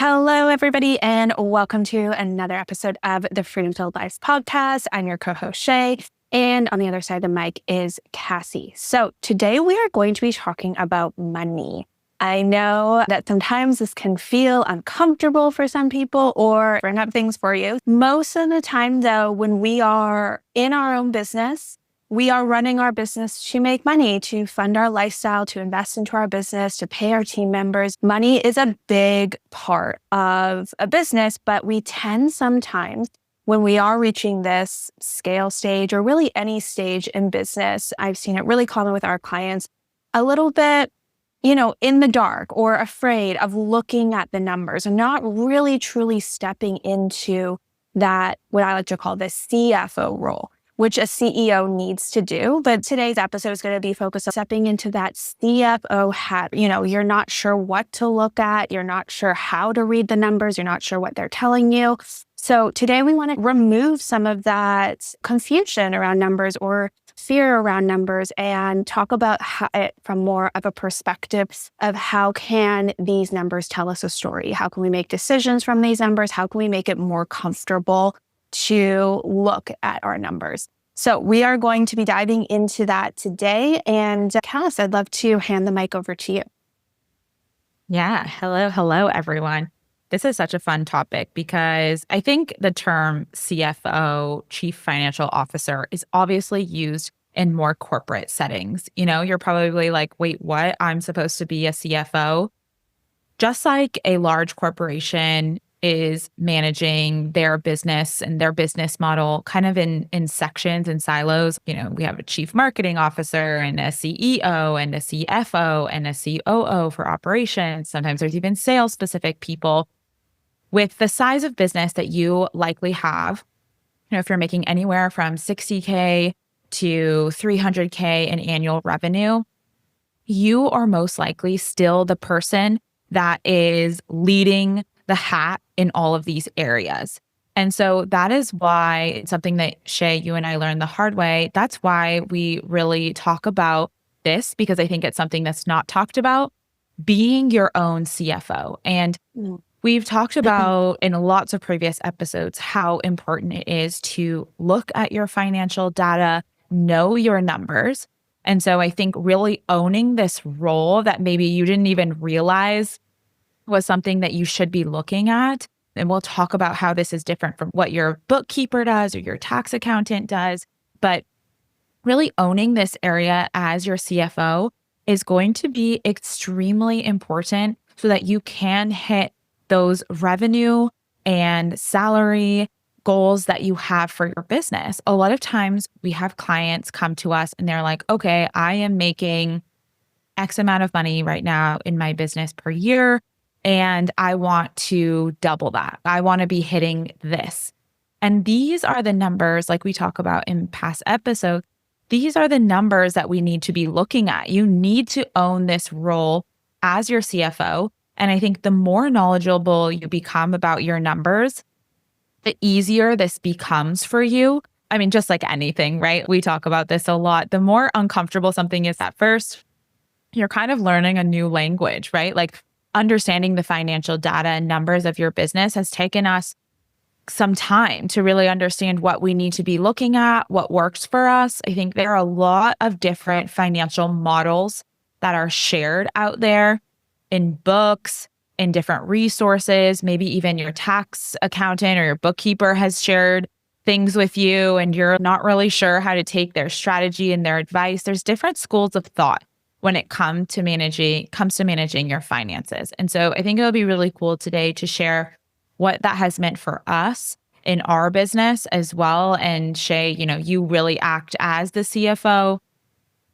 Hello, everybody, and welcome to another episode of the Freedom Filled Lives podcast. I'm your co-host, Shay, and on the other side of the mic is Cassie. So today we are going to be talking about money. I know that sometimes this can feel uncomfortable for some people or bring up things for you. Most of the time, though, when we are in our own business, we are running our business to make money, to fund our lifestyle, to invest into our business, to pay our team members. Money is a big part of a business, but we tend sometimes when we are reaching this scale stage or really any stage in business, I've seen it really common with our clients, a little bit, in the dark or afraid of looking at the numbers and not really truly stepping into that, what I like to call the CFO role, which a CEO needs to do. But today's episode is going to be focused on stepping into that CFO hat. You're not sure what to look at. You're not sure how to read the numbers. You're not sure what they're telling you. So today we want to remove some of that confusion around numbers or fear around numbers and talk about it from more of a perspective of how can these numbers tell us a story? How can we make decisions from these numbers? How can we make it more comfortable to look at our numbers? So we are going to be diving into that today. And Cass, I'd love to hand the mic over to you. Yeah. Hello, everyone. This is such a fun topic because I think the term CFO, Chief Financial Officer, is obviously used in more corporate settings. You're probably like, wait, what? I'm supposed to be a CFO? Just like a large corporation is managing their business and their business model kind of in sections and silos. We have a chief marketing officer and a CEO and a CFO and a COO for operations. Sometimes there's even sales specific people. With the size of business that you likely have, if you're making anywhere from $60K to $300K in annual revenue, you are most likely still the person that is leading the hat in all of these areas. And so that is why it's something that Shay, you and I learned the hard way. That's why we really talk about this, because I think it's something that's not talked about, being your own CFO. And we've talked about in lots of previous episodes how important it is to look at your financial data, know your numbers. And so I think really owning this role that maybe you didn't even realize was something that you should be looking at. And we'll talk about how this is different from what your bookkeeper does or your tax accountant does. But really owning this area as your CFO is going to be extremely important so that you can hit those revenue and salary goals that you have for your business. A lot of times we have clients come to us and they're like, okay, I am making X amount of money right now in my business per year, and I want to double that. I want to be hitting this. And these are the numbers, like we talk about in past episodes, these are the numbers that we need to be looking at. You need to own this role as your CFO. And I think the more knowledgeable you become about your numbers, the easier this becomes for you. I mean, just like anything, right? We talk about this a lot. The more uncomfortable something is at first, you're kind of learning a new language, right? Like understanding the financial data and numbers of your business has taken us some time to really understand what we need to be looking at, what works for us. I think there are a lot of different financial models that are shared out there in books, in different resources. Maybe even your tax accountant or your bookkeeper has shared things with you and you're not really sure how to take their strategy and their advice. There's different schools of thought when it comes to managing your finances. And so I think it'll be really cool today to share what that has meant for us in our business as well. And Shay, you really act as the CFO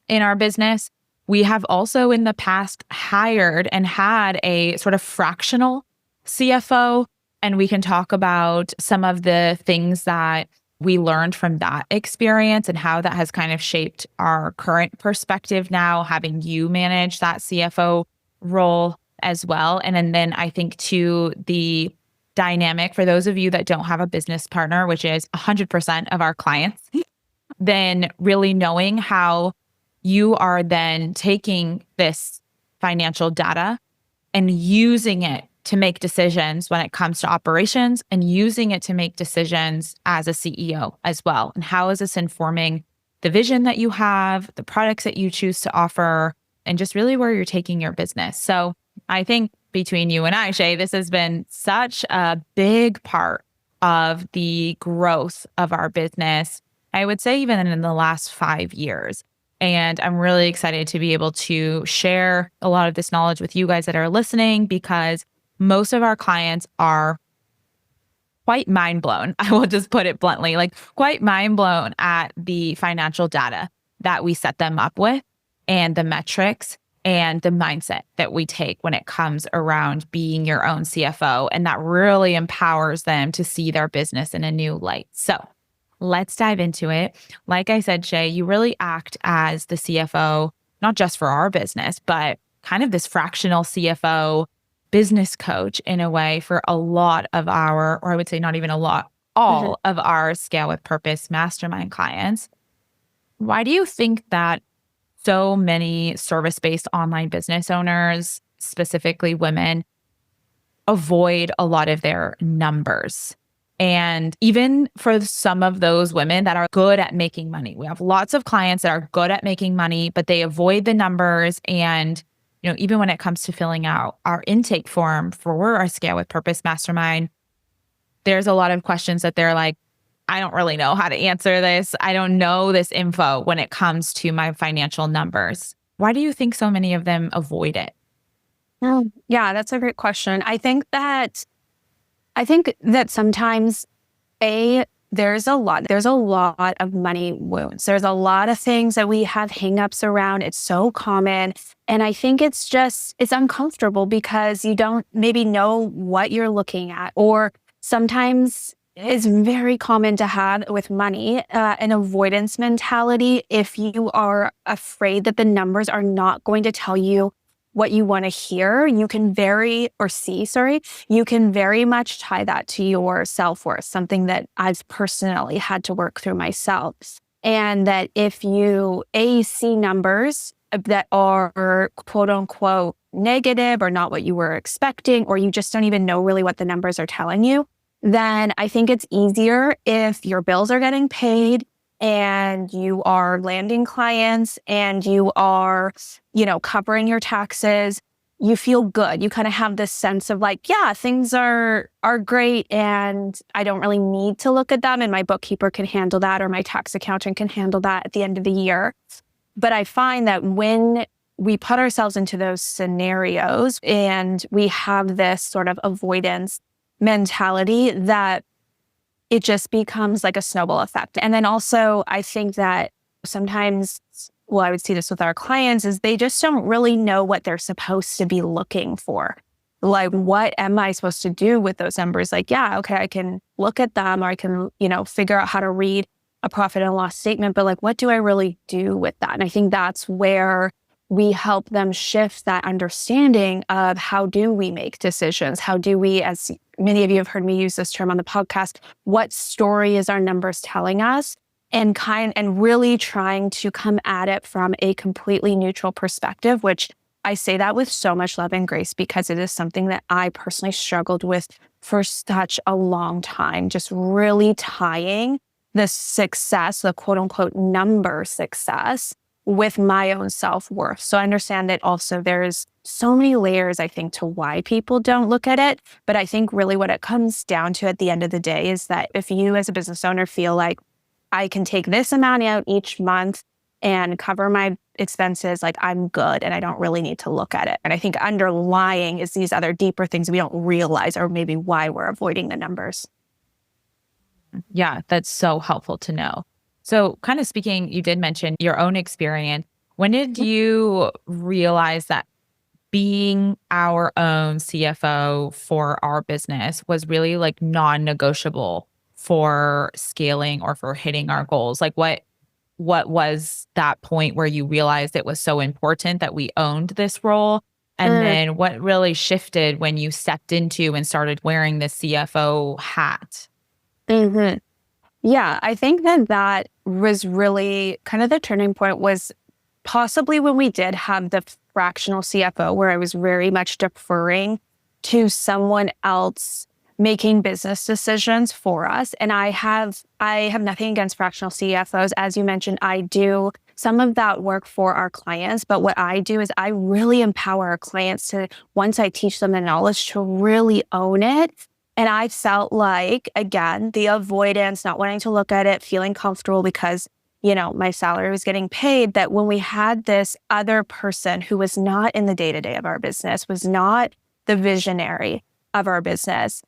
in our business. We have also in the past hired and had a sort of fractional CFO, and we can talk about some of the things that we learned from that experience and how that has kind of shaped our current perspective now, having you manage that CFO role as well. And then I think too, the dynamic for those of you that don't have a business partner, which is 100% of our clients, then really knowing how you are then taking this financial data and using it to make decisions when it comes to operations and using it to make decisions as a CEO as well. And how is this informing the vision that you have, the products that you choose to offer, and just really where you're taking your business? So I think between you and I, Shay, this has been such a big part of the growth of our business. I would say even in the last 5 years. And I'm really excited to be able to share a lot of this knowledge with you guys that are listening, because most of our clients are quite mind blown. I will just put it bluntly, like quite mind blown at the financial data that we set them up with and the metrics and the mindset that we take when it comes around being your own CFO. And that really empowers them to see their business in a new light. So let's dive into it. Like I said, Shay, you really act as the CFO, not just for our business, but kind of this fractional CFO business coach in a way for a lot of our, or I would say not even a lot, all of our Scale with Purpose mastermind clients. Why do you think that so many service-based online business owners, specifically women, avoid a lot of their numbers? And even for some of those women that are good at making money, we have lots of clients that are good at making money, but they avoid the numbers. And, even when it comes to filling out our intake form for our Scale with Purpose mastermind, there's a lot of questions that they're like, I don't really know how to answer this. I don't know this info when it comes to my financial numbers. Why do you think so many of them avoid it? Yeah, that's a great question. I think that sometimes there's a lot of money wounds. There's a lot of things that we have hangups around. It's so common. And I think it's uncomfortable because you don't maybe know what you're looking at. Or sometimes it's very common to have with money an avoidance mentality if you are afraid that the numbers are not going to tell you what you want to hear. You can very much tie that to your self-worth, something that I've personally had to work through myself. And that if you see numbers that are quote unquote negative or not what you were expecting, or you just don't even know really what the numbers are telling you, then I think it's easier if your bills are getting paid and you are landing clients and you are, covering your taxes. You feel good. You kind of have this sense of like, yeah, things are great and I don't really need to look at them, and my bookkeeper can handle that or my tax accountant can handle that at the end of the year. But I find that when we put ourselves into those scenarios and we have this sort of avoidance mentality, that it just becomes like a snowball effect. And then also, I think that sometimes, I would see this with our clients, is they just don't really know what they're supposed to be looking for. Like, what am I supposed to do with those numbers? Like, yeah, okay, I can look at them or I can, figure out how to read a profit and loss statement, but like, what do I really do with that? And I think that's where we help them shift that understanding of how do we make decisions? How do we, as many of you have heard me use this term on the podcast, what story is our numbers telling us? And really trying to come at it from a completely neutral perspective, which I say that with so much love and grace because it is something that I personally struggled with for such a long time, just really tying the success, the quote unquote number success, with my own self-worth. So I understand that also there's so many layers, I think, to why people don't look at it. But I think really what it comes down to at the end of the day is that if you as a business owner feel like I can take this amount out each month and cover my expenses, like I'm good and I don't really need to look at it. And I think underlying is these other deeper things we don't realize or maybe why we're avoiding the numbers. Yeah, that's so helpful to know. So kind of speaking, you did mention your own experience. When did you realize that being our own CFO for our business was really like non-negotiable for scaling or for hitting our goals? Like what was that point where you realized it was so important that we owned this role? And then what really shifted when you stepped into and started wearing the CFO hat? Mm-hmm. Yeah, I think that was really kind of the turning point, was possibly when we did have the fractional CFO where I was very much deferring to someone else making business decisions for us. And I have nothing against fractional CFOs. As you mentioned, I do some of that work for our clients. But what I do is I really empower our clients to, once I teach them the knowledge, to really own it. And I felt like, again, the avoidance, not wanting to look at it, feeling comfortable because, my salary was getting paid, that when we had this other person who was not in the day-to-day of our business, was not the visionary of our business,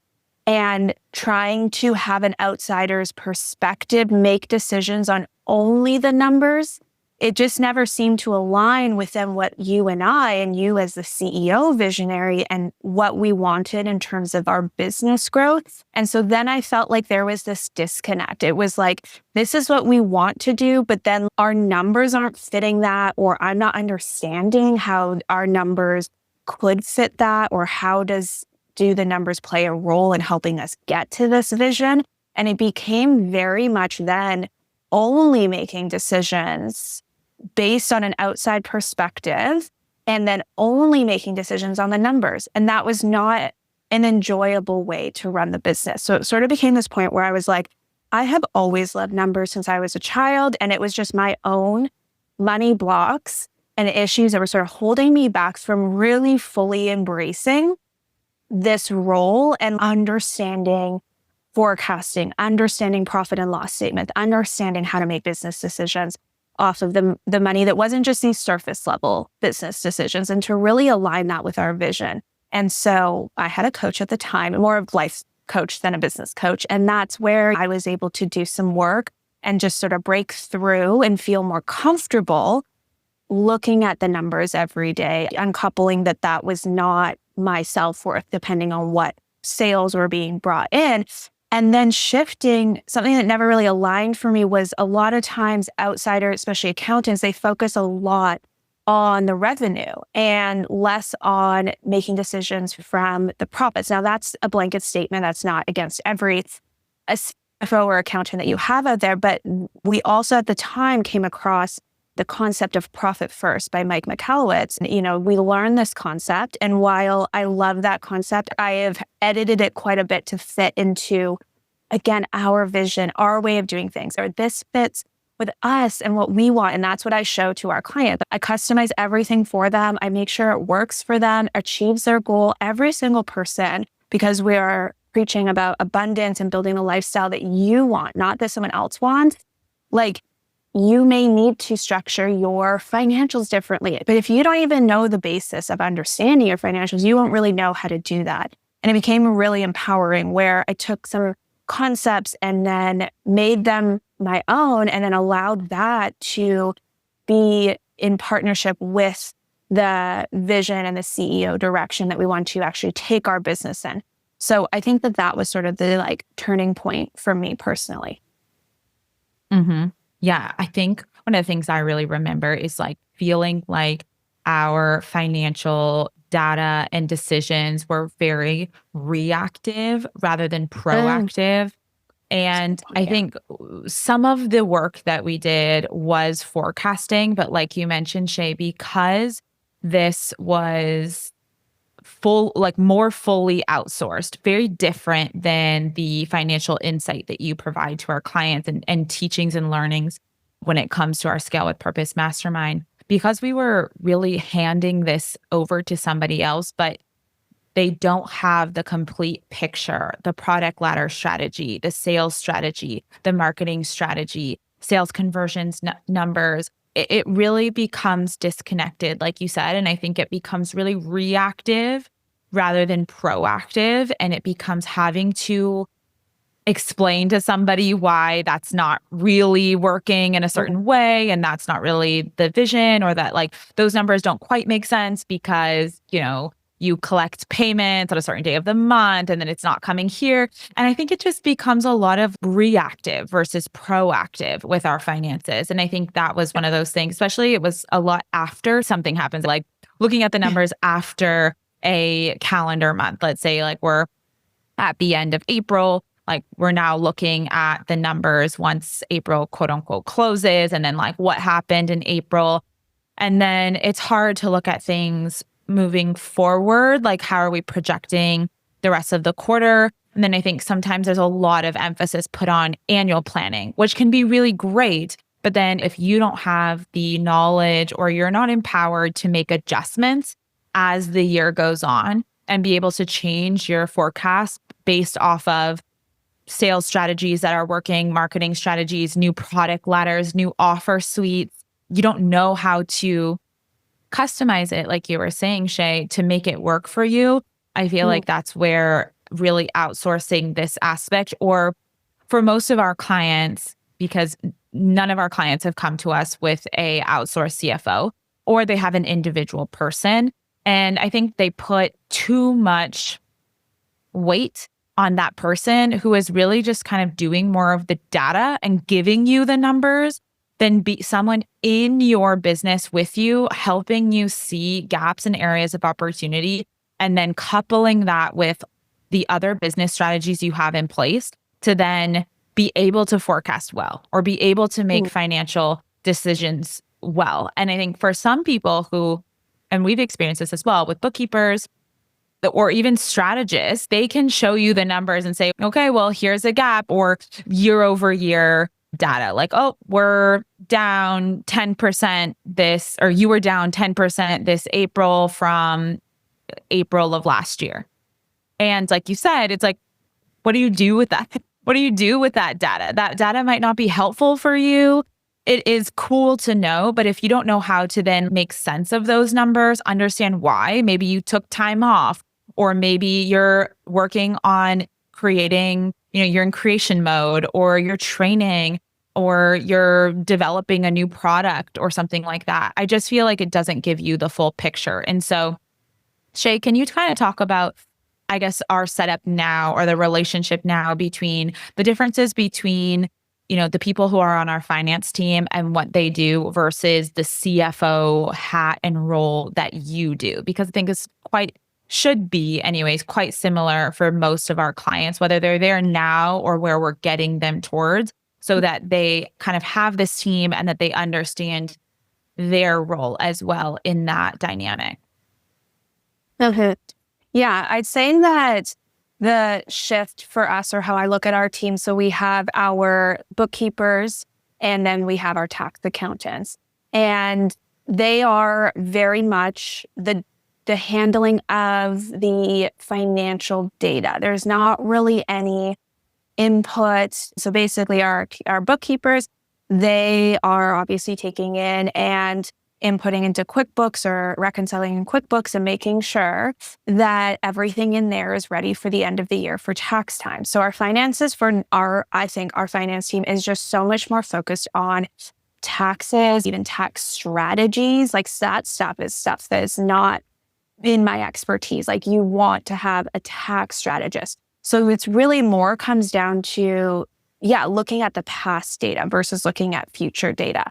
and trying to have an outsider's perspective make decisions on only the numbers, it just never seemed to align with then what you and I, and you as the CEO visionary, and what we wanted in terms of our business growth. And so then I felt like there was this disconnect. It was like, this is what we want to do, but then our numbers aren't fitting that, or I'm not understanding how our numbers could fit that, or do the numbers play a role in helping us get to this vision? And it became very much then only making decisions based on an outside perspective, and then only making decisions on the numbers. And that was not an enjoyable way to run the business. So it sort of became this point where I was like, I have always loved numbers since I was a child, and it was just my own money blocks and issues that were sort of holding me back from really fully embracing this role and understanding forecasting, understanding profit and loss statements, understanding how to make business decisions off of the money that wasn't just these surface level business decisions, and to really align that with our vision. And so I had a coach at the time, more of life coach than a business coach. And that's where I was able to do some work and just sort of break through and feel more comfortable looking at the numbers every day, uncoupling that was not my self-worth, depending on what sales were being brought in. And then shifting, something that never really aligned for me was a lot of times outsiders, especially accountants, they focus a lot on the revenue and less on making decisions from the profits. Now, that's a blanket statement. That's not against every CFO or accountant that you have out there. But we also at the time came across the concept of profit first by Mike Michalowicz. We learned this concept. And while I love that concept, I have edited it quite a bit to fit into, again, our vision, our way of doing things, or this fits with us and what we want. And that's what I show to our clients. I customize everything for them. I make sure it works for them, achieves their goal, every single person, because we are preaching about abundance and building a lifestyle that you want, not that someone else wants. Like, you may need to structure your financials differently. But if you don't even know the basis of understanding your financials, you won't really know how to do that. And it became really empowering, where I took some concepts and then made them my own, and then allowed that to be in partnership with the vision and the CEO direction that we want to actually take our business in. So I think that was sort of the turning point for me personally. Mm-hmm. Yeah, I think one of the things I really remember is feeling like our financial data and decisions were very reactive rather than proactive. And I think some of the work that we did was forecasting, but like you mentioned, Shay, because this was more fully outsourced, very different than the financial insight that you provide to our clients and teachings and learnings when it comes to our Scale with Purpose Mastermind. Because we were really handing this over to somebody else, but they don't have the complete picture, the product ladder strategy, the sales strategy, the marketing strategy, sales conversions numbers. It really becomes disconnected, like you said. And I think it becomes really reactive rather than proactive. And it becomes having to explain to somebody why that's not really working in a certain way. And that's not really the vision, or that those numbers don't quite make sense because, you collect payments on a certain day of the month and then it's not coming here. And I think it just becomes a lot of reactive versus proactive with our finances. And I think that was one of those things, especially it was a lot after something happens, looking at the numbers after a calendar month. Let's say we're at the end of April, we're now looking at the numbers once April quote unquote closes, and then what happened in April. And then it's hard to look at things moving forward? Like, how are we projecting the rest of the quarter? And then I think sometimes there's a lot of emphasis put on annual planning, which can be really great. But then if you don't have the knowledge or you're not empowered to make adjustments as the year goes on and be able to change your forecast based off of sales strategies that are working, marketing strategies, new product ladders, new offer suites, you don't know how to customize it, like you were saying, Shay, to make it work for you. I feel like that's where really outsourcing this aspect, or for most of our clients, because none of our clients have come to us with a outsourced CFO, or they have an individual person. And I think they put too much weight on that person who is really just kind of doing more of the data and giving you the numbers than be someone in your business with you, helping you see gaps and areas of opportunity, and then coupling that with the other business strategies you have in place to then be able to forecast well or be able to make financial decisions well. And I think for some people who, and we've experienced this as well with bookkeepers or even strategists, they can show you the numbers and say, okay, well, here's a gap, or year over year data, like, oh, we're down 10% this, or you were down 10% this April from April of last year. And like you said, it's like, what do you do with that? What do you do with that data? That data might not be helpful for you. It is cool to know, but if you don't know how to then make sense of those numbers, understand why, maybe you took time off, or maybe you're working on creating, you're in creation mode, or you're training, or you're developing a new product or something like that. I just feel like it doesn't give you the full picture. And so, Shay, can you kind of talk about, I guess, our setup now, or the relationship now between the differences between, the people who are on our finance team and what they do versus the CFO hat and role that you do? Because I think it's should be anyways, quite similar for most of our clients, whether they're there now or where we're getting them towards, so that they kind of have this team and that they understand their role as well in that dynamic. Yeah, I'd say that the shift for us, or how I look at our team, so we have our bookkeepers and then we have our tax accountants, and they are very much the handling of the financial data. There's not really any input. So basically our bookkeepers, they are obviously taking in and inputting into QuickBooks or reconciling in QuickBooks and making sure that everything in there is ready for the end of the year for tax time. So our finances I think our finance team is just so much more focused on taxes, even tax strategies. Like that stuff that is not in my expertise. Like you want to have a tax strategist. So it's really more comes down to, looking at the past data versus looking at future data.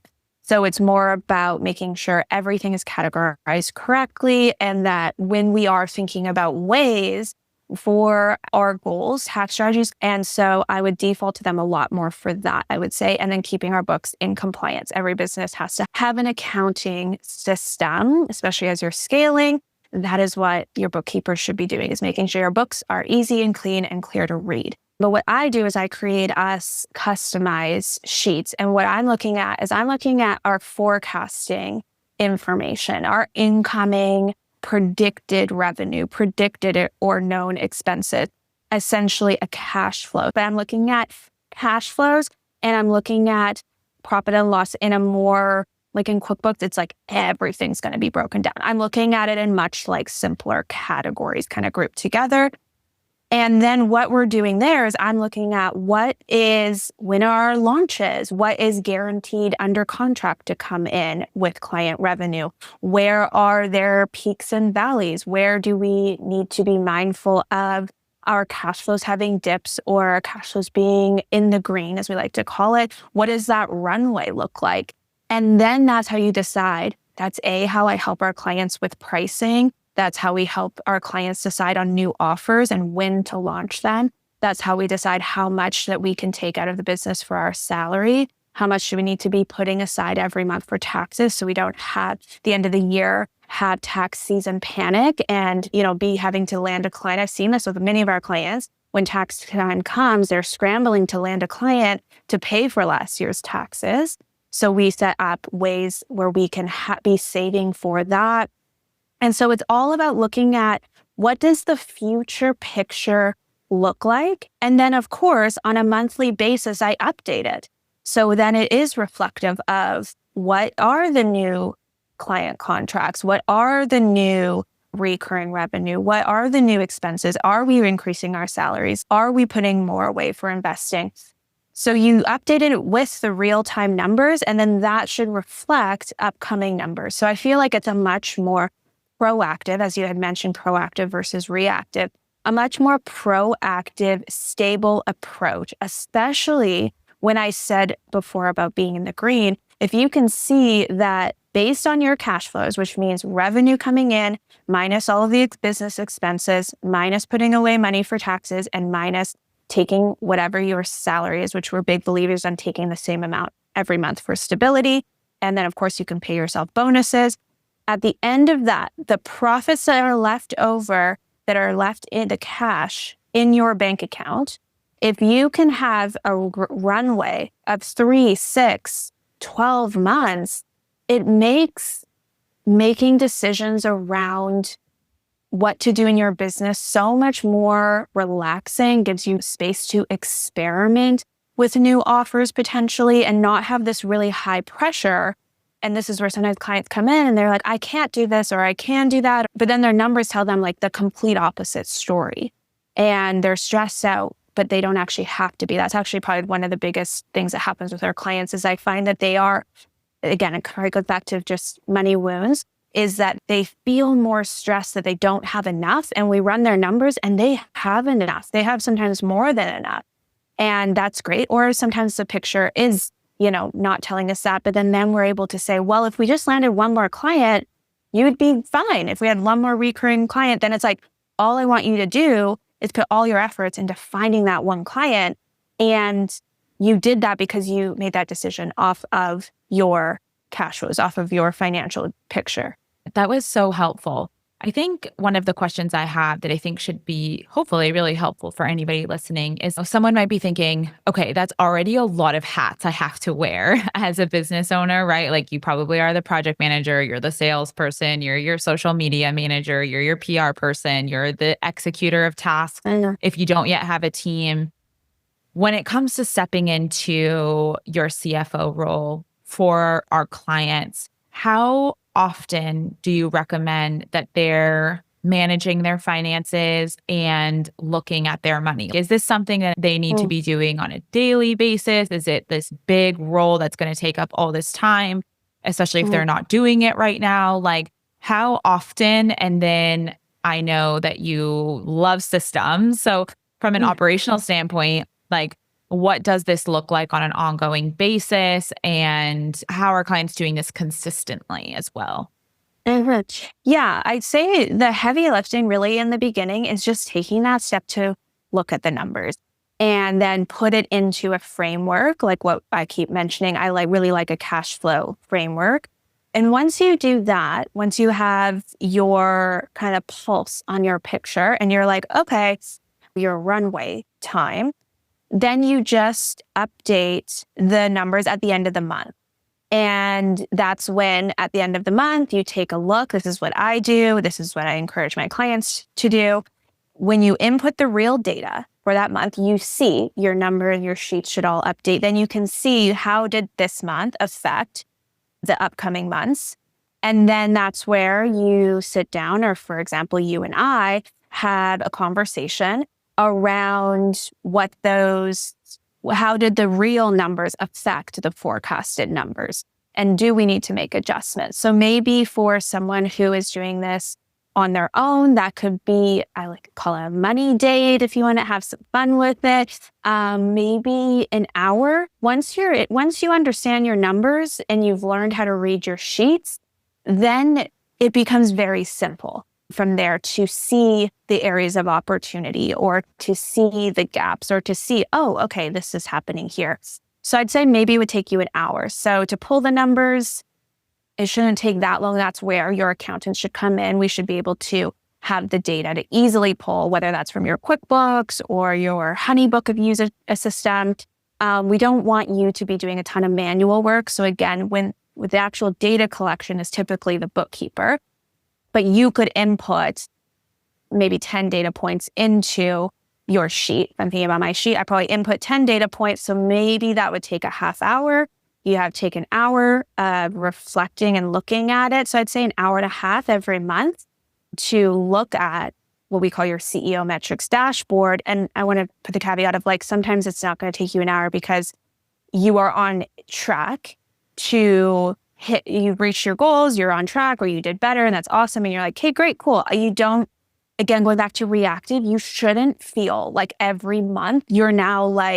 So it's more about making sure everything is categorized correctly, and that when we are thinking about ways for our goals, tax strategies. And so I would default to them a lot more for that, I would say. And then keeping our books in compliance. Every business has to have an accounting system, especially as you're scaling. That is what your bookkeeper should be doing, is making sure your books are easy and clean and clear to read. But what I do is I create us customized sheets. And what I'm looking at is our forecasting information, our incoming predicted revenue, predicted or known expenses, essentially a cash flow. But I'm looking at cash flows, and I'm looking at profit and loss in a more, like in QuickBooks, it's like everything's going to be broken down. I'm looking at it in much like simpler categories kind of grouped together. And then what we're doing there is I'm looking at when are our launches, what is guaranteed under contract to come in with client revenue, where are there peaks and valleys, where do we need to be mindful of our cash flows having dips or our cash flows being in the green, as we like to call it. What does that runway look like? And then that's how you decide. That's how I help our clients with pricing. That's how we help our clients decide on new offers and when to launch them. That's how we decide how much that we can take out of the business for our salary. How much do we need to be putting aside every month for taxes, so we don't have the end of the year have tax season panic and, be having to land a client. I've seen this with many of our clients. When tax time comes, they're scrambling to land a client to pay for last year's taxes. So we set up ways where we can be saving for that. And so it's all about looking at what does the future picture look like? And then, of course, on a monthly basis, I update it. So then it is reflective of what are the new client contracts? What are the new recurring revenue? What are the new expenses? Are we increasing our salaries? Are we putting more away for investing? So you updated it with the real-time numbers, and then that should reflect upcoming numbers. So I feel like it's a much more proactive, as you had mentioned, proactive versus reactive, a much more proactive, stable approach, especially when I said before about being in the green. If you can see that based on your cash flows, which means revenue coming in, minus all of the business expenses, minus putting away money for taxes, and minus taking whatever your salary is, which we're big believers on taking the same amount every month for stability. And then, of course, you can pay yourself bonuses. At the end of that, the profits that are left over, that are left in the cash in your bank account, if you can have a runway of 3, 6, 12 months, it makes making decisions around what to do in your business so much more relaxing, gives you space to experiment with new offers potentially and not have this really high pressure. And this is where sometimes clients come in and they're like, I can't do this or I can do that. But then their numbers tell them like the complete opposite story. And they're stressed out, but they don't actually have to be. That's actually probably one of the biggest things that happens with our clients is I find that they are, again, it goes back to just money wounds, is that they feel more stressed that they don't have enough. And we run their numbers and they have enough. They have sometimes more than enough. And that's great. Or sometimes the picture is, not telling us that. But then we're able to say, well, if we just landed one more client, you would be fine. If we had one more recurring client, then it's like, all I want you to do is put all your efforts into finding that one client. And you did that because you made that decision off of your cash flows, off of your financial picture. That was so helpful. I think one of the questions I have that I think should be hopefully really helpful for anybody listening is someone might be thinking, okay, that's already a lot of hats I have to wear as a business owner, right? Like you probably are the project manager, you're the salesperson, you're your social media manager, you're your PR person, you're the executor of tasks. If you don't yet have a team, when it comes to stepping into your CFO role for our clients, how often do you recommend that they're managing their finances and looking at their money? Is this something that they need to be doing on a daily basis? Is it this big role that's going to take up all this time, especially if they're not doing it right now? Like how often? And then I know that you love systems. So from an operational standpoint, like what does this look like on an ongoing basis? And how are clients doing this consistently as well? Yeah, I'd say the heavy lifting really in the beginning is just taking that step to look at the numbers and then put it into a framework, like what I keep mentioning. I really like a cash flow framework. And once you do that, once you have your kind of pulse on your picture and you're like, okay, your runway time, then you just update the numbers at the end of the month. And that's when at the end of the month, you take a look. This is what I do. This is what I encourage my clients to do. When you input the real data for that month, you see your number and your sheets should all update. Then you can see how did this month affect the upcoming months. And then that's where you sit down, or for example, you and I had a conversation around how did the real numbers affect the forecasted numbers? And do we need to make adjustments? So maybe for someone who is doing this on their own, that could be, I like to call it a money date if you want to have some fun with it. Maybe an hour. Once you understand your numbers and you've learned how to read your sheets, then it becomes very simple from there to see the areas of opportunity or to see the gaps or to see, oh, okay, this is happening here. So I'd say maybe it would take you an hour. So to pull the numbers, It shouldn't take that long. That's where your accountant should come in. We should be able to have the data to easily pull, whether that's from your QuickBooks or your HoneyBook if you use a system. We don't want you to be doing a ton of manual work. So again, with the actual data collection is typically the bookkeeper, but you could input maybe 10 data points into your sheet. If I'm thinking about my sheet, I probably input 10 data points. So maybe that would take a half hour. You have to take an hour of reflecting and looking at it. So I'd say an hour and a half every month to look at what we call your CEO metrics dashboard. And I want to put the caveat of sometimes it's not going to take you an hour because you are on track to hit, you reached your goals, you're on track, or you did better, and that's awesome. And you're like, hey, great, cool. You don't, again, going back to reactive, you shouldn't feel like every month you're now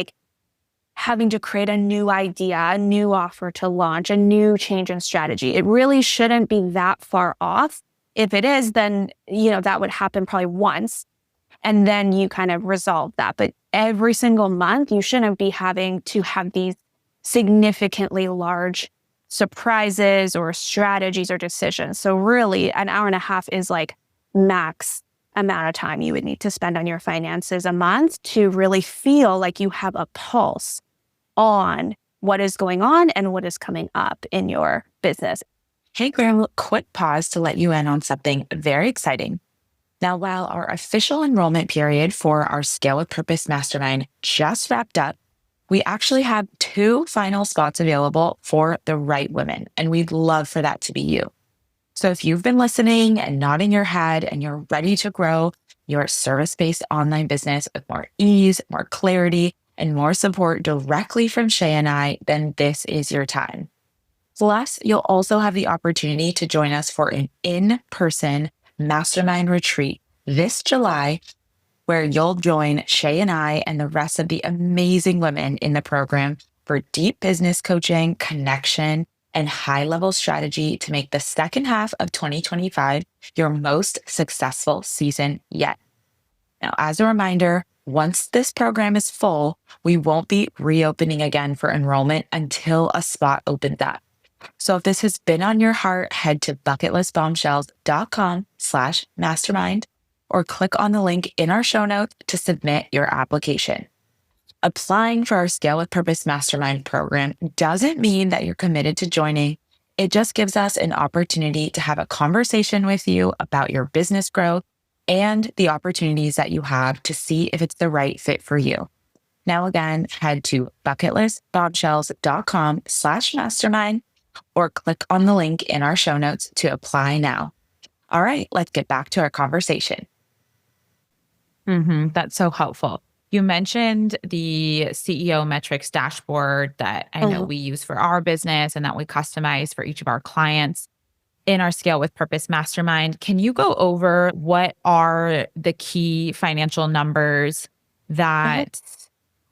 having to create a new idea, a new offer to launch, a new change in strategy. It really shouldn't be that far off. If it is, then, that would happen probably once, and then you kind of resolve that. But every single month, you shouldn't be having to have these significantly large surprises or strategies or decisions. So really, an hour and a half is max amount of time you would need to spend on your finances a month to really feel like you have a pulse on what is going on and what is coming up in your business. Hey, Graham, quick pause to let you in on something very exciting. Now, while our official enrollment period for our Scale with Purpose Mastermind just wrapped up, we actually have 2 final spots available for the right women, and we'd love for that to be you. So if you've been listening and nodding your head and you're ready to grow your service-based online business with more ease, more clarity, and more support directly from Shay and I, then this is your time. Plus, you'll also have the opportunity to join us for an in-person mastermind retreat this July, where you'll join Shay and I and the rest of the amazing women in the program for deep business coaching, connection, and high-level strategy to make the second half of 2025 your most successful season yet. Now, as a reminder, once this program is full, we won't be reopening again for enrollment until a spot opens up. So if this has been on your heart, head to bucketlistbombshells.com/mastermind or click on the link in our show notes to submit your application. Applying for our Scale with Purpose Mastermind program doesn't mean that you're committed to joining. It just gives us an opportunity to have a conversation with you about your business growth and the opportunities that you have to see if it's the right fit for you. Now, again, head to bucketlistbombshells.com/mastermind or click on the link in our show notes to apply now. All right, let's get back to our conversation. That's so helpful. You mentioned the CEO metrics dashboard that I know we use for our business and that we customize for each of our clients in our Scale with Purpose Mastermind. Can you go over what are the key financial numbers that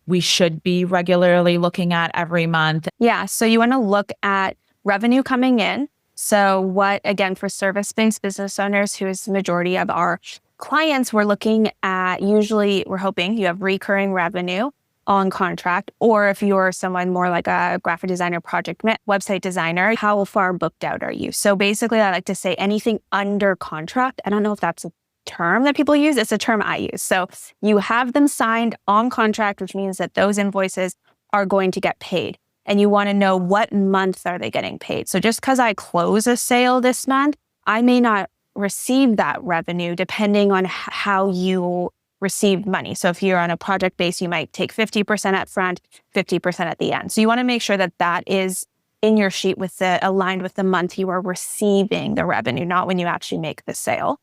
we should be regularly looking at every month? Yeah, so you want to look at revenue coming in. So what, again, for service-based business owners, who is the majority of our clients, we're looking at, usually we're hoping you have recurring revenue on contract, or if you're someone more like a graphic designer, website designer, how far booked out are you? So basically, I like to say anything under contract. I don't know if that's a term that people use. It's a term I use. So you have them signed on contract, which means that those invoices are going to get paid. And you want to know what month are they getting paid. So just because I close a sale this month, I may not receive that revenue depending on how you receive money. So if you're on a project base, you might take 50% up front, 50% at the end. So you want to make sure that that is in your sheet aligned with the month you are receiving the revenue, not when you actually make the sale.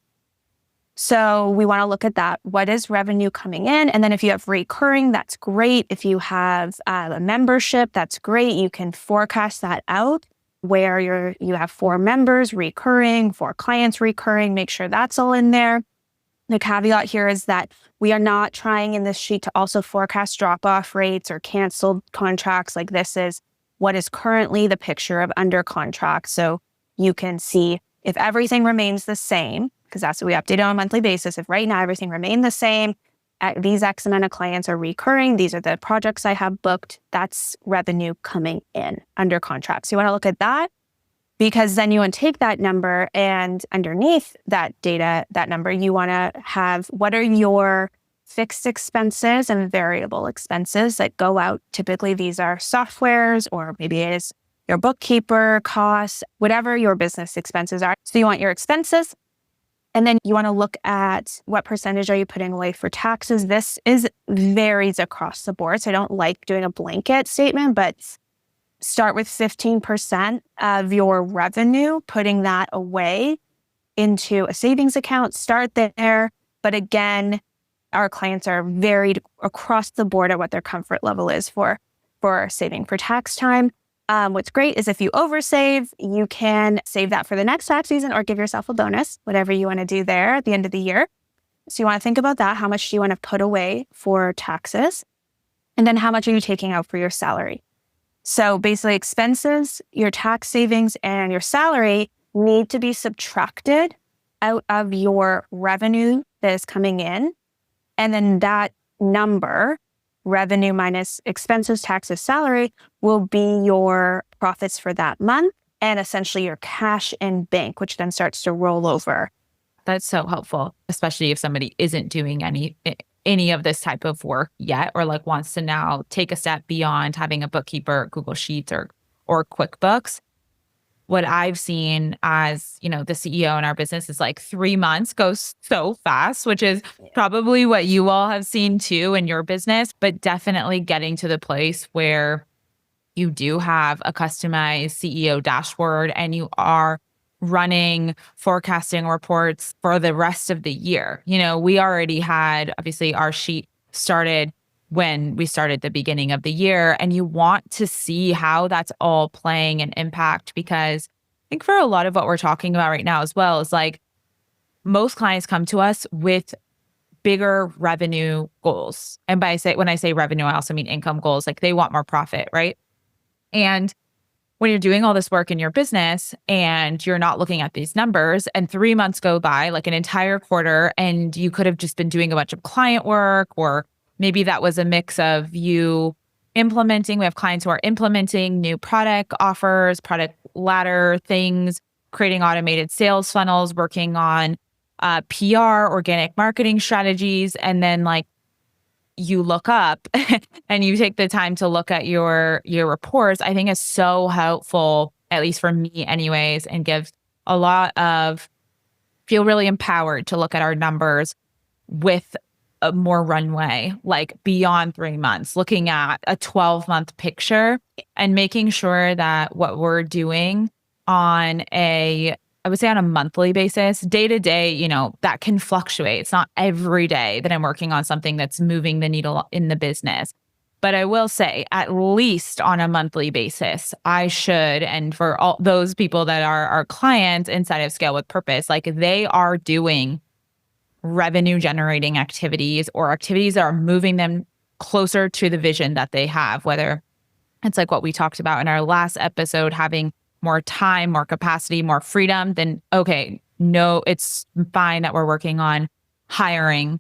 So we want to look at that. What is revenue coming in? And then if you have recurring, that's great. If you have a membership, that's great. You can forecast that out where you have 4 members recurring, 4 clients recurring. Make sure that's all in there. The caveat here is that we are not trying in this sheet to also forecast drop-off rates or canceled contracts. This is what is currently the picture of under contract. So you can see if everything remains the same, because that's what we update on a monthly basis. If right now everything remained the same, these X amount of clients are recurring, these are the projects I have booked, that's revenue coming in under contract. So you want to look at that. Because then you want to take that number, and underneath that data, that number, you want to have what are your fixed expenses and variable expenses that go out. Typically, these are softwares, or maybe it is your bookkeeper costs, whatever your business expenses are. So you want your expenses. And then you want to look at what percentage are you putting away for taxes. This varies across the board. So I don't like doing a blanket statement, but start with 15% of your revenue, putting that away into a savings account. Start there. But again, our clients are varied across the board at what their comfort level is for saving for tax time. What's great is if you oversave, you can save that for the next tax season or give yourself a bonus, whatever you want to do there at the end of the year. So you want to think about that. How much do you want to put away for taxes? And then how much are you taking out for your salary? So basically expenses, your tax savings, and your salary need to be subtracted out of your revenue that is coming in. And then that number, revenue minus expenses, taxes, salary, will be your profits for that month and essentially your cash in bank, which then starts to roll over. That's so helpful, especially if somebody isn't doing any of this type of work yet, or like wants to now take a step beyond having a bookkeeper, Google Sheets, or QuickBooks. What I've seen as, the CEO in our business is like 3 months goes so fast, which is probably what you all have seen too in your business, but definitely getting to the place where you do have a customized CEO dashboard and you are running forecasting reports for the rest of the year. We already had, obviously, our sheet started when we started the beginning of the year, and you want to see how that's all playing an impact, because I think for a lot of what we're talking about right now as well is like most clients come to us with bigger revenue goals. And when I say revenue, I also mean income goals. Like they want more profit, right? And when you're doing all this work in your business and you're not looking at these numbers and 3 months go by, like an entire quarter, and you could have just been doing a bunch of client work, or maybe that was a mix of you implementing. We have clients who are implementing new product offers, product ladder things, creating automated sales funnels, working on PR, organic marketing strategies. And then like you look up and you take the time to look at your reports, I think is so helpful, at least for me anyways, and gives a lot of, feel really empowered to look at our numbers with a more runway, like beyond 3 months, looking at a 12-month picture and making sure that what we're doing on I would say on a monthly basis, day to day, that can fluctuate. It's not every day that I'm working on something that's moving the needle in the business. But I will say, at least on a monthly basis, I should, and for all those people that are our clients inside of Scale with Purpose, like they are doing revenue generating activities or activities that are moving them closer to the vision that they have, whether it's like what we talked about in our last episode, having more time, more capacity, more freedom, then okay, no, it's fine that we're working on hiring,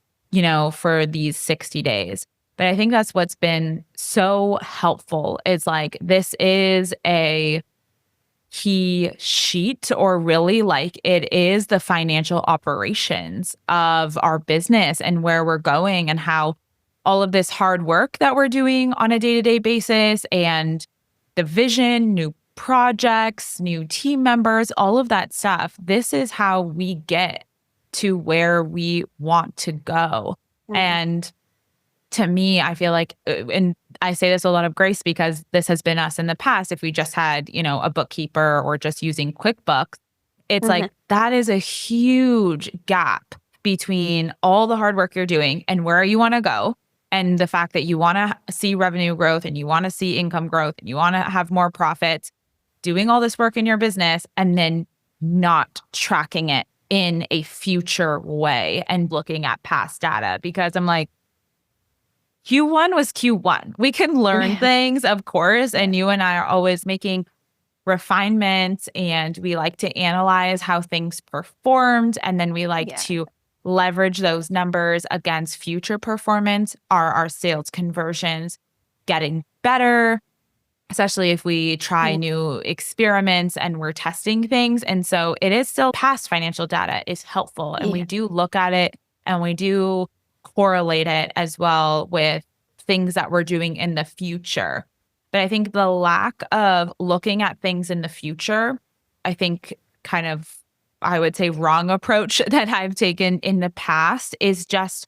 for these 60 days. But I think that's what's been so helpful is like, this is a key sheet, or really like it is the financial operations of our business and where we're going and how all of this hard work that we're doing on a day-to-day basis and the vision, new projects, new team members, all of that stuff. This is how we get to where we want to go. Mm-hmm. And to me, I feel like, and I say this a lot of grace because this has been us in the past. If we just had, a bookkeeper or just using QuickBooks, it's like that is a huge gap between all the hard work you're doing and where you want to go. And the fact that you want to see revenue growth and you want to see income growth and you want to have more profits, doing all this work in your business and then not tracking it in a future way and looking at past data. Because I'm like, Q1 was Q1. We can learn things, of course. And you and I are always making refinements, and we like to analyze how things performed. And then we like to leverage those numbers against future performance. Are our sales conversions getting better? especially if we try new experiments and we're testing things. And so it is still past financial data is helpful. And we do look at it and we do correlate it as well with things that we're doing in the future. But I think the lack of looking at things in the future, I think kind of, I would say, wrong approach that I've taken in the past is just,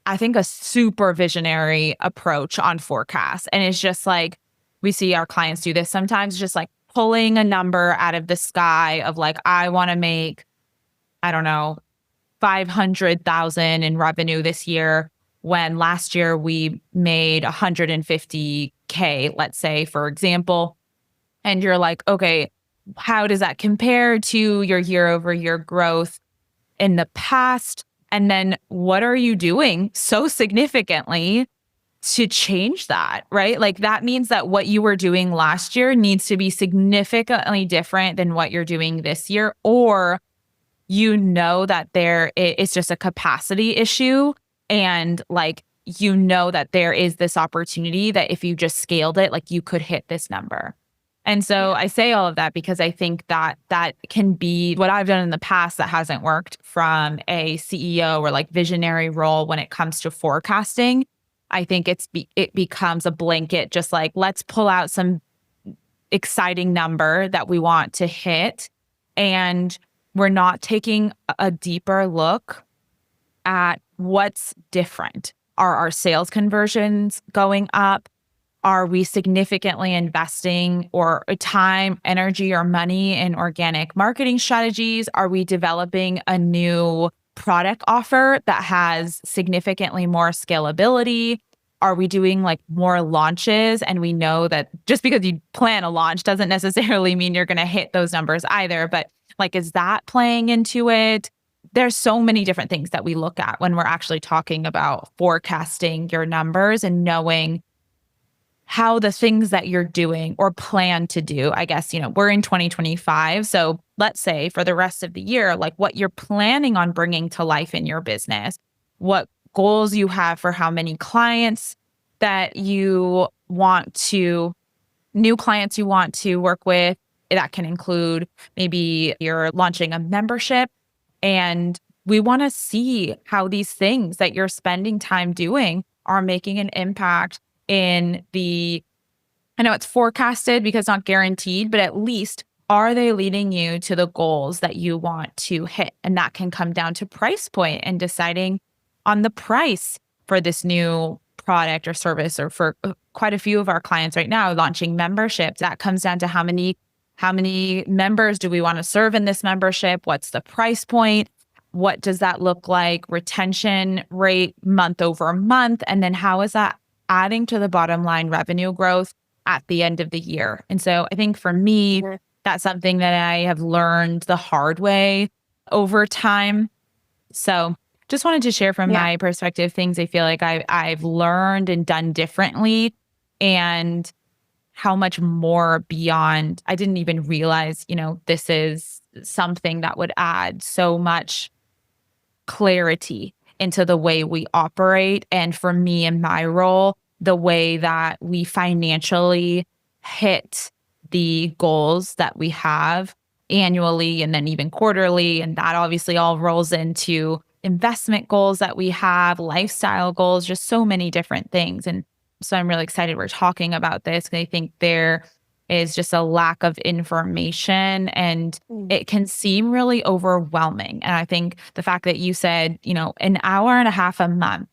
I think, a super visionary approach on forecasts. And it's just like, we see our clients do this sometimes, just like pulling a number out of the sky of like, I want to make, I don't know, 500,000 in revenue this year, when last year we made 150K, let's say, for example. And you're like, okay, how does that compare to your year over year growth in the past? And then what are you doing so significantly to change that, right? Like that means that what you were doing last year needs to be significantly different than what you're doing this year, or you know that it's just a capacity issue, and like you know that there is this opportunity that if you just scaled it, like you could hit this number. And so I say all of that because I think that that can be what I've done in the past that hasn't worked from a CEO or like visionary role when it comes to forecasting. I think it becomes a blanket, just like, let's pull out some exciting number that we want to hit. And we're not taking a deeper look at what's different. Are our sales conversions going up? Are we significantly investing or time, energy, or money in organic marketing strategies? Are we developing a new product offer that has significantly more scalability? Are we doing like more launches? And we know that just because you plan a launch doesn't necessarily mean you're going to hit those numbers either. But like, is that playing into it? There's so many different things that we look at when we're actually talking about forecasting your numbers and knowing how the things that you're doing or plan to do, I guess, we're in 2025. So let's say for the rest of the year, like what you're planning on bringing to life in your business, what goals you have for how many clients that you want to, new clients you want to work with. That can include maybe you're launching a membership, and we want to see how these things that you're spending time doing are making an impact in I know it's forecasted because it's not guaranteed, but at least are they leading you to the goals that you want to hit? And that can come down to price point and deciding on the price for this new product or service, or for quite a few of our clients right now launching memberships. That comes down to how many members do we want to serve in this membership? What's the price point? What does that look like? Retention rate month over month. And then how is that adding to the bottom line revenue growth at the end of the year? And so I think for me, that's something that I have learned the hard way over time. So just wanted to share from my perspective things I feel like I've learned and done differently, and how much more beyond I didn't even realize, this is something that would add so much clarity into the way we operate. And for me in my role, the way that we financially hit the goals that we have annually and then even quarterly. And that obviously all rolls into investment goals that we have, lifestyle goals, just so many different things. And so I'm really excited we're talking about this, because I think there is just a lack of information and it can seem really overwhelming. And I think the fact that you said, an hour and a half a month,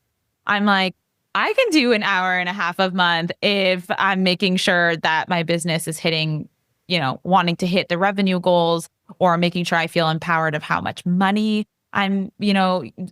I'm like, I can do an hour and a half a month if I'm making sure that my business is hitting, wanting to hit the revenue goals, or making sure I feel empowered of how much money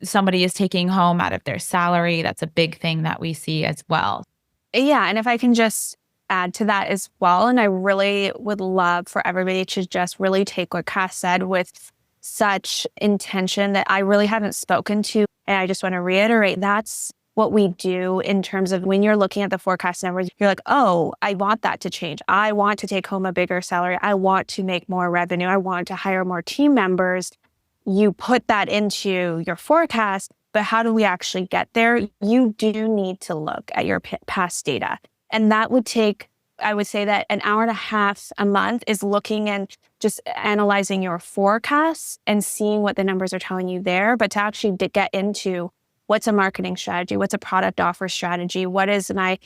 somebody is taking home out of their salary. That's a big thing that we see as well. Yeah. And if I can just add to that as well, and I really would love for everybody to just really take what Cass said with such intention that I really haven't spoken to. And I just want to reiterate, that's what we do in terms of when you're looking at the forecast numbers, you're like, oh, I want that to change. I want to take home a bigger salary. I want to make more revenue. I want to hire more team members. You put that into your forecast, but how do we actually get there? You do need to look at your past data. And that would take I would say that an hour and a half a month is looking and just analyzing your forecasts and seeing what the numbers are telling you there. But to actually get into what's a marketing strategy, what's a product offer strategy, what is my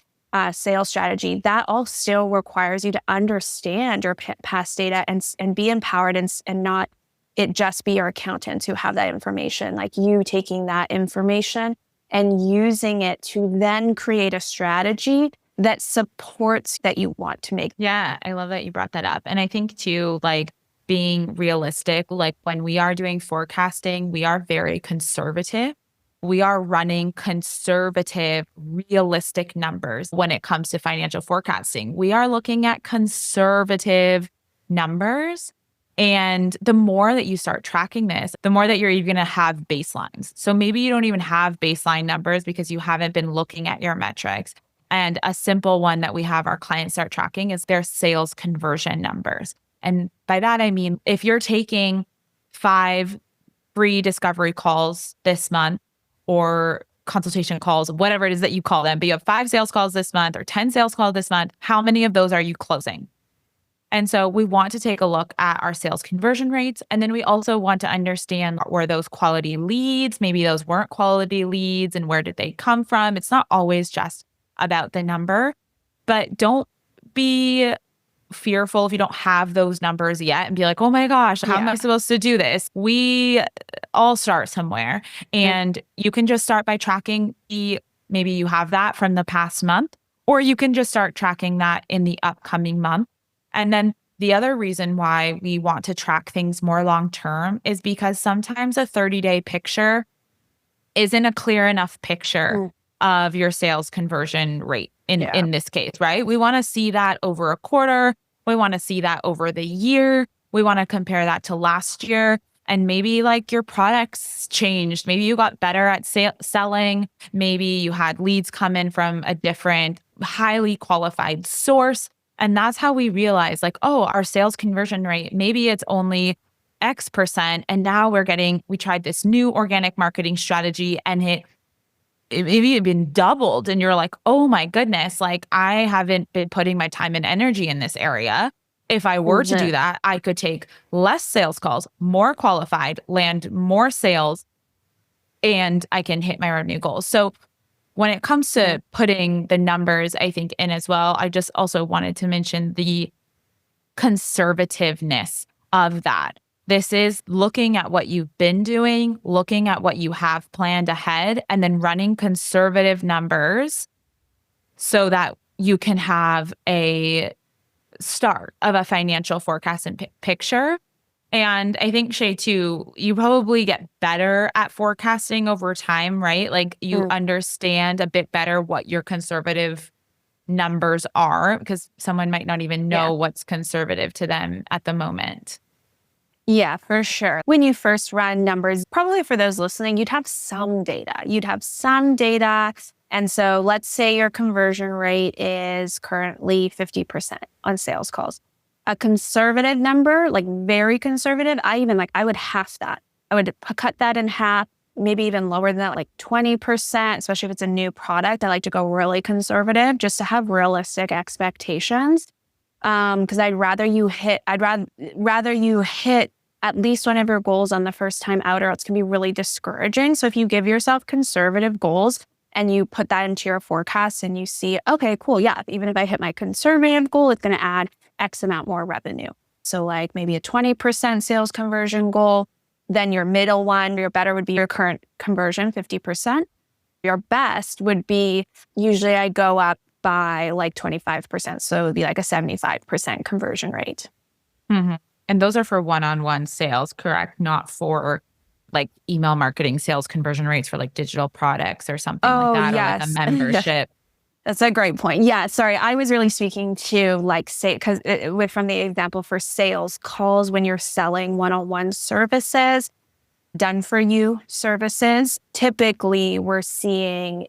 sales strategy, that all still requires you to understand your past data and be empowered and not it just be your accountants who have that information, like you taking that information and using it to then create a strategy that supports that you want to make. Yeah, I love that you brought that up. And I think too, like being realistic, like when we are doing forecasting, we are very conservative. We are running conservative, realistic numbers when it comes to financial forecasting. We are looking at conservative numbers. And the more that you start tracking this, the more that you're even going to have baselines. So maybe you don't even have baseline numbers because you haven't been looking at your metrics. And a simple one that we have our clients start tracking is their sales conversion numbers. And by that, I mean, if you're taking 5 free discovery calls this month or consultation calls, whatever it is that you call them, but you have 5 sales calls this month or 10 sales calls this month, how many of those are you closing? And so we want to take a look at our sales conversion rates. And then we also want to understand, were those quality leads? Maybe those weren't quality leads, and where did they come from? It's not always just about the number, but don't be fearful if you don't have those numbers yet and be like, oh my gosh, how am I supposed to do this? We all start somewhere, and you can just start by tracking maybe you have that from the past month, or you can just start tracking that in the upcoming month. And then the other reason why we want to track things more long-term is because sometimes a 30-day picture isn't a clear enough picture of your sales conversion rate in this case, right? We want to see that over a quarter. We want to see that over the year. We want to compare that to last year. And maybe like your products changed. Maybe you got better at selling. Maybe you had leads come in from a different highly qualified source. And that's how we realize like, oh, our sales conversion rate, maybe it's only X percent. And now we tried this new organic marketing strategy and it maybe been doubled. And you're like, oh my goodness, like I haven't been putting my time and energy in this area. If I were to do that, I could take less sales calls, more qualified, land more sales, and I can hit my revenue goals. So when it comes to putting the numbers, I think, in as well, I just also wanted to mention the conservativeness of that. This is looking at what you've been doing, looking at what you have planned ahead, and then running conservative numbers so that you can have a start of a financial forecast and picture. And I think, Shay, too, you probably get better at forecasting over time, right? Like you understand a bit better what your conservative numbers are, because someone might not even know what's conservative to them at the moment. Yeah, for sure. When you first run numbers, probably for those listening, you'd have some data. And so let's say your conversion rate is currently 50% on sales calls. A conservative number, like very conservative, I would half that. I would cut that in half, maybe even lower than that, like 20%, especially if it's a new product. I like to go really conservative just to have realistic expectations. Because I'd rather you hit at least one of your goals on the first time out, or it's going to be really discouraging. So if you give yourself conservative goals and you put that into your forecast and you see, okay, cool, yeah, even if I hit my conservative goal, it's going to add X amount more revenue. So like maybe a 20% sales conversion goal, then your middle one, your better would be your current conversion, 50%. Your best would be, usually I go up by like 25%. So it would be like a 75% conversion rate. Mm-hmm. And those are for one-on-one sales, correct? Not for like email marketing sales conversion rates for like digital products or something like that, or like a membership. That's a great point. Yeah, sorry. I was really speaking to like say, because from the example for sales calls, when you're selling one-on-one services, done for you services, typically we're seeing,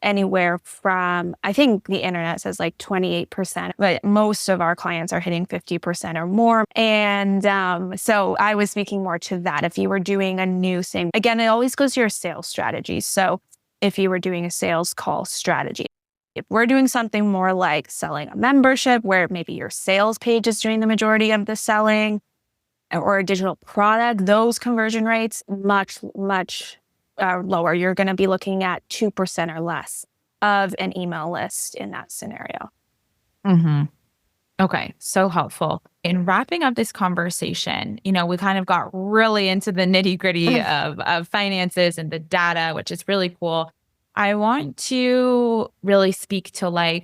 anywhere from, I think the internet says like 28%, but most of our clients are hitting 50% or more. And so I was speaking more to that. If you were doing a new thing, again, it always goes to your sales strategy. So if you were doing a sales call strategy, If we're doing something more like selling a membership where maybe your sales page is doing the majority of the selling, or a digital product, those conversion rates much lower. You're going to be looking at 2% or less of an email list in that scenario. Mm-hmm. Okay, so helpful. In wrapping up this conversation, we kind of got really into the nitty gritty of finances and the data, which is really cool. I want to really speak to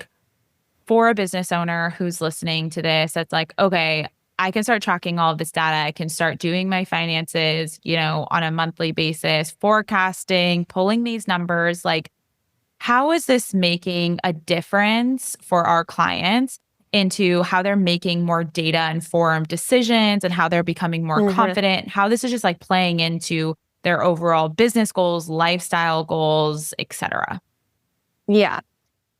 for a business owner who's listening to this, that's like, okay, I can start tracking all of this data. I can start doing my finances, on a monthly basis, forecasting, pulling these numbers. How is this making a difference for our clients into how they're making more data informed decisions and how they're becoming more confident, how this is just playing into their overall business goals, lifestyle goals, etc. Yeah.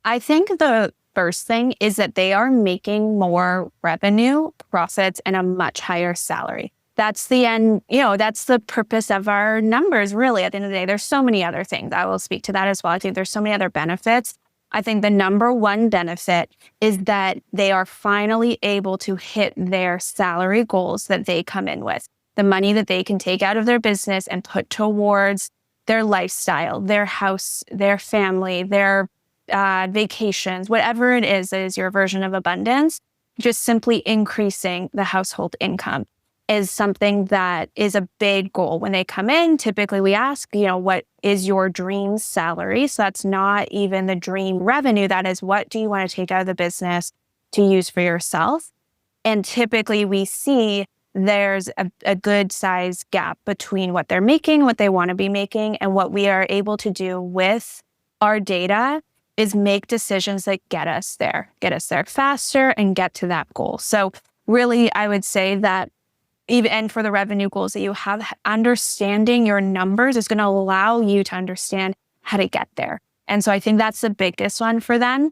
I think the first thing is that they are making more revenue, profits, and a much higher salary. That's the end, that's the purpose of our numbers, really. At the end of the day, there's so many other things. I will speak to that as well. I think there's so many other benefits. I think the number one benefit is that they are finally able to hit their salary goals that they come in with. The money that they can take out of their business and put towards their lifestyle, their house, their family, their vacations, whatever it is that is your version of abundance, just simply increasing the household income is something that is a big goal. When they come in, typically we ask, what is your dream salary? So that's not even the dream revenue. That is, what do you want to take out of the business to use for yourself? And typically we see there's a good size gap between what they're making, what they want to be making, and what we are able to do with our data is make decisions that get us there faster and get to that goal. So really, I would say that even for the revenue goals that you have, understanding your numbers is going to allow you to understand how to get there. And so I think that's the biggest one for them.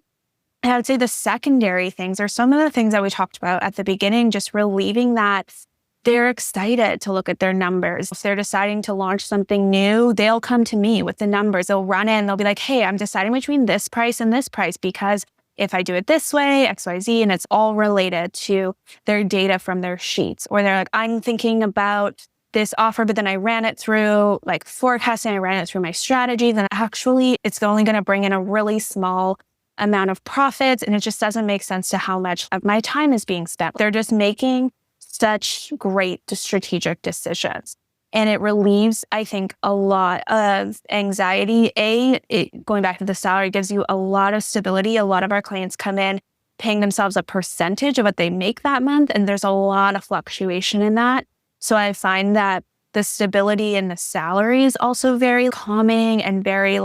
And I would say the secondary things are some of the things that we talked about at the beginning, just relieving that they're excited to look at their numbers. If they're deciding to launch something new, they'll come to me with the numbers. They'll run in, they'll be like, hey, I'm deciding between this price and this price because if I do it this way, X, Y, Z, and it's all related to their data from their sheets. Or they're like, I'm thinking about this offer, but then I ran it through forecasting, I ran it through my strategy, then actually it's only going to bring in a really small amount of profits. And it just doesn't make sense to how much of my time is being spent. They're just making such great strategic decisions. And it relieves, I think, a lot of anxiety. Going back to the salary, gives you a lot of stability. A lot of our clients come in paying themselves a percentage of what they make that month. And there's a lot of fluctuation in that. So I find that the stability in the salary is also very calming and very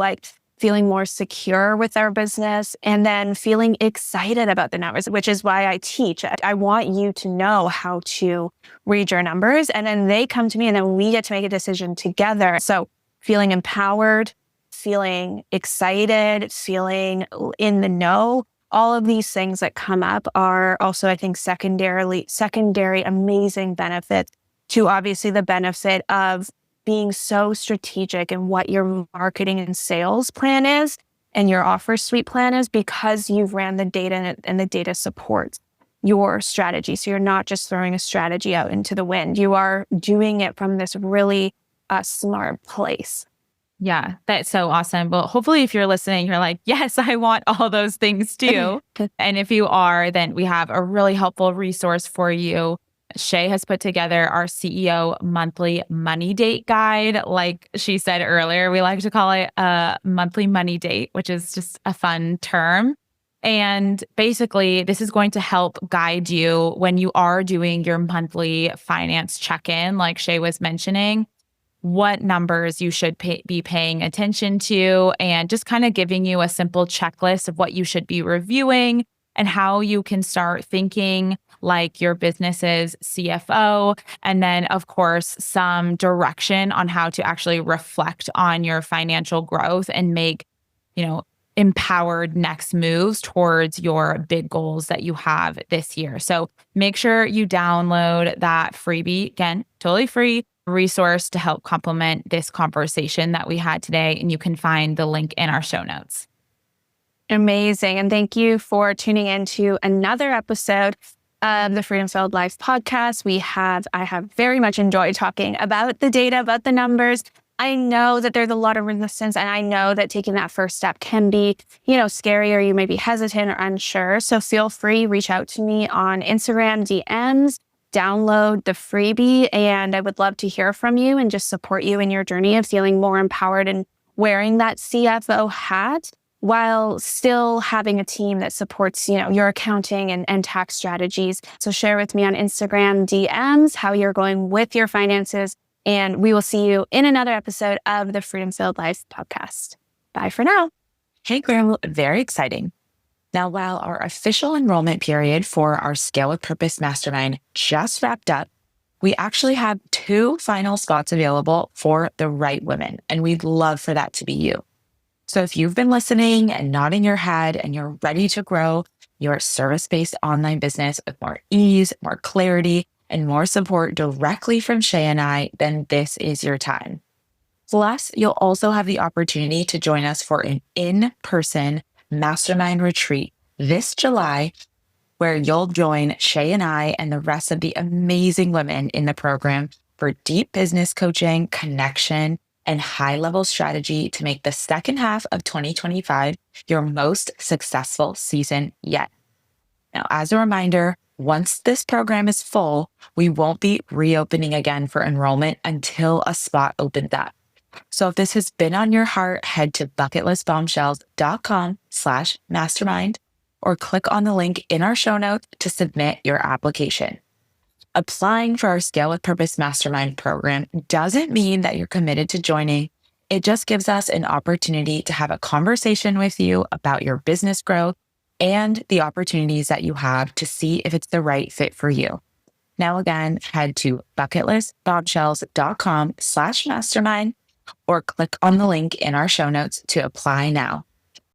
feeling more secure with our business, and then feeling excited about the numbers, which is why I teach. I want you to know how to read your numbers, and then they come to me and then we get to make a decision together. So feeling empowered, feeling excited, feeling in the know, all of these things that come up are also, I think, secondary amazing benefits to obviously the benefit of being so strategic in what your marketing and sales plan is and your offer suite plan is, because you've ran the data and the data supports your strategy. So you're not just throwing a strategy out into the wind. You are doing it from this really smart place. Yeah, that's so awesome. Well, hopefully if you're listening, you're like, yes, I want all those things too. And if you are, then we have a really helpful resource for you. Shay has put together our CEO monthly money date guide. Like she said earlier, we like to call it a monthly money date, which is just a fun term. And basically, this is going to help guide you when you are doing your monthly finance check-in, like Shay was mentioning, what numbers you should be paying attention to, and just kind of giving you a simple checklist of what you should be reviewing and how you can start thinking like your business's CFO. And then, of course, some direction on how to actually reflect on your financial growth and make, empowered next moves towards your big goals that you have this year. So make sure you download that freebie, again, totally free resource to help complement this conversation that we had today. And you can find the link in our show notes. Amazing. And thank you for tuning in to another episode of the Freedom Filled Life podcast. I have very much enjoyed talking about the data, about the numbers. I know that there's a lot of resistance, and I know that taking that first step can be, scary, or you may be hesitant or unsure. So feel free, reach out to me on Instagram DMs, download the freebie, and I would love to hear from you and just support you in your journey of feeling more empowered and wearing that CFO hat while still having a team that supports, your accounting and tax strategies. So share with me on Instagram DMs how you're going with your finances, and we will see you in another episode of the Freedom Filled Life podcast. Bye for now. Hey, girl, very exciting. Now, while our official enrollment period for our Scale with Purpose Mastermind just wrapped up, we actually have 2 final spots available for the right women, and we'd love for that to be you. So if you've been listening and nodding your head and you're ready to grow your service-based online business with more ease, more clarity, and more support directly from Shay and I, then this is your time. Plus, you'll also have the opportunity to join us for an in-person mastermind retreat this July, where you'll join Shay and I and the rest of the amazing women in the program for deep business coaching, connection, and high-level strategy to make the second half of 2025 your most successful season yet. Now, as a reminder, once this program is full, we won't be reopening again for enrollment until a spot opens up. So if this has been on your heart, head to bucketlistbombshells.com/mastermind or click on the link in our show notes to submit your application. Applying for our Scale with Purpose Mastermind program doesn't mean that you're committed to joining. It just gives us an opportunity to have a conversation with you about your business growth and the opportunities that you have to see if it's the right fit for you. Now, again, head to bucketlistbombshells.com/mastermind or click on the link in our show notes to apply now.